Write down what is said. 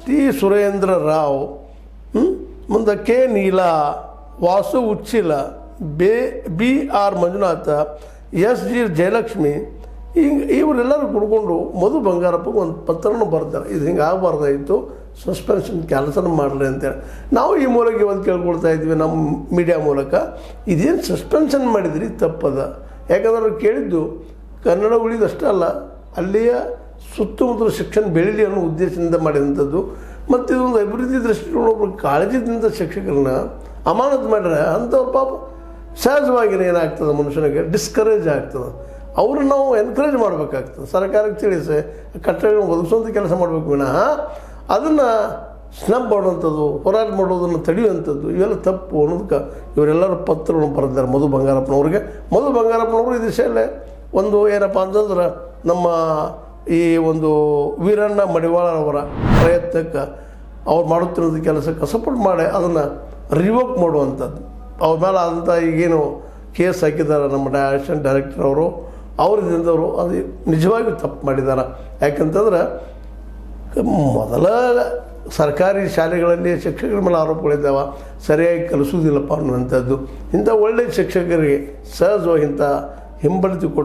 T Surendra Rao, ಮುಂದೆ K Neela, Vasu Uchila, B R Manjunatha, S G Jayalakshmi, ಇವರೆಲ್ಲರೂ ಕುಡ್ಕೊಂಡು ಮಧು ಬಂಗಾರಪ್ಪಗೆ ಒಂದು ಪತ್ರನ ಬರ್ತಾರೆ. ಇದು ಹಿಂಗೆ ಆಗಬಾರ್ದಾಯಿತು, ಸಸ್ಪೆನ್ಷನ್ ಕೆಲಸನ ಮಾಡಲಿ ಅಂತೇಳಿ ನಾವು ಈ ಮೂಲಕ ಇವತ್ತು ಕೇಳ್ಕೊಳ್ತಾ ಇದ್ವಿ ನಮ್ಮ ಮೀಡಿಯಾ ಮೂಲಕ. ಇದೇನು ಸಸ್ಪೆನ್ಷನ್ ಮಾಡಿದ್ರಿ ತಪ್ಪದ. ಯಾಕಂದ್ರೆ ಅವ್ರು ಕೇಳಿದ್ದು ಕನ್ನಡ ಉಳಿದಷ್ಟೇ ಅಲ್ಲ, ಅಲ್ಲಿಯ ಸುತ್ತಮುತ್ತಲ ಶಿಕ್ಷಣ ಬೆಳೀಲಿ ಅನ್ನೋ ಉದ್ದೇಶದಿಂದ ಮಾಡಿದಂಥದ್ದು. ಮತ್ತು ಇದೊಂದು ಅಭಿವೃದ್ಧಿ ದೃಷ್ಟಿಕೋನ ಒಬ್ಬರು ಕಾಳಜಿದಿಂದ ಶಿಕ್ಷಕರನ್ನ ಅಮಾನತು ಮಾಡ್ರೆ ಅಂಥವ್ರು ಪಾಪ ಸಹಜವಾಗಿ ಏನಾಗ್ತದೆ, ಮನುಷ್ಯನಿಗೆ ಡಿಸ್ಕರೇಜ್ ಆಗ್ತದೆ. ಅವ್ರನ್ನ ನಾವು ಎನ್ಕರೇಜ್ ಮಾಡಬೇಕಾಗ್ತದೆ. ಸರ್ಕಾರಕ್ಕೆ ತಿಳಿಸಿ ಕಟ್ಟಡಗಳನ್ನು ಒದಗಿಸುವಂಥ ಕೆಲಸ ಮಾಡಬೇಕು ವಿನಃ ಅದನ್ನು ಸ್ನಬ್ ಮಾಡುವಂಥದ್ದು, ಹೋರಾಟ ಮಾಡೋದನ್ನು ತಡೆಯುವಂಥದ್ದು ಇವೆಲ್ಲ ತಪ್ಪು ಅನ್ನೋದಕ್ಕೆ ಇವರೆಲ್ಲರೂ ಪತ್ರವನ್ನು ಬರೆದಿದ್ದಾರೆ ಮಧು ಬಂಗಾರಪ್ಪನವ್ರಿಗೆ. ಮಧು ಬಂಗಾರಪ್ಪನವರು ಈ ದಿಶೆಯಲ್ಲೇ ಒಂದು ಏನಪ್ಪ ಅಂತಂದ್ರೆ ನಮ್ಮ ಈ ಒಂದು ವೀರಣ್ಣ ಮಡಿವಾಳರವರ ಪ್ರಯತ್ನಕ್ಕೆ ಅವ್ರು ಮಾಡುತ್ತಿರೋದು ಕೆಲಸಕ್ಕೆ ಸಪೋರ್ಟ್ ಮಾಡಿ ಅದನ್ನು ರಿವೋಕ್ ಮಾಡುವಂಥದ್ದು. ಅವ್ರ ಮೇಲೆ ಆದಂಥ ಈಗೇನು ಕೇಸ್ ಹಾಕಿದ್ದಾರೆ ನಮ್ಮ ಅಸಿಸ್ಟೆಂಟ್ ಡೈರೆಕ್ಟರ್ ಅವರು, ಅವರಿದ್ದವರು ಅದು ನಿಜವಾಗಿಯೂ ತಪ್ಪು ಮಾಡಿದ್ದಾರೆ. ಯಾಕಂತಂದ್ರೆ ಮೊದಲ ಸರ್ಕಾರಿ ಶಾಲೆಗಳಲ್ಲಿ ಶಿಕ್ಷಕರ ಮೇಲೆ ಆರೋಪಗಳಿದ್ದಾವೆ, ಸರಿಯಾಗಿ ಕಲಿಸೋದಿಲ್ಲಪ್ಪ ಅನ್ನುವಂಥದ್ದು. ಇಂಥ ಒಳ್ಳೆಯ ಶಿಕ್ಷಕರಿಗೆ ಸಹಜವಾಗಿ ಇಂಥ ಹಿಂಬಡ್ತಿ ಕೊಟ್ಟು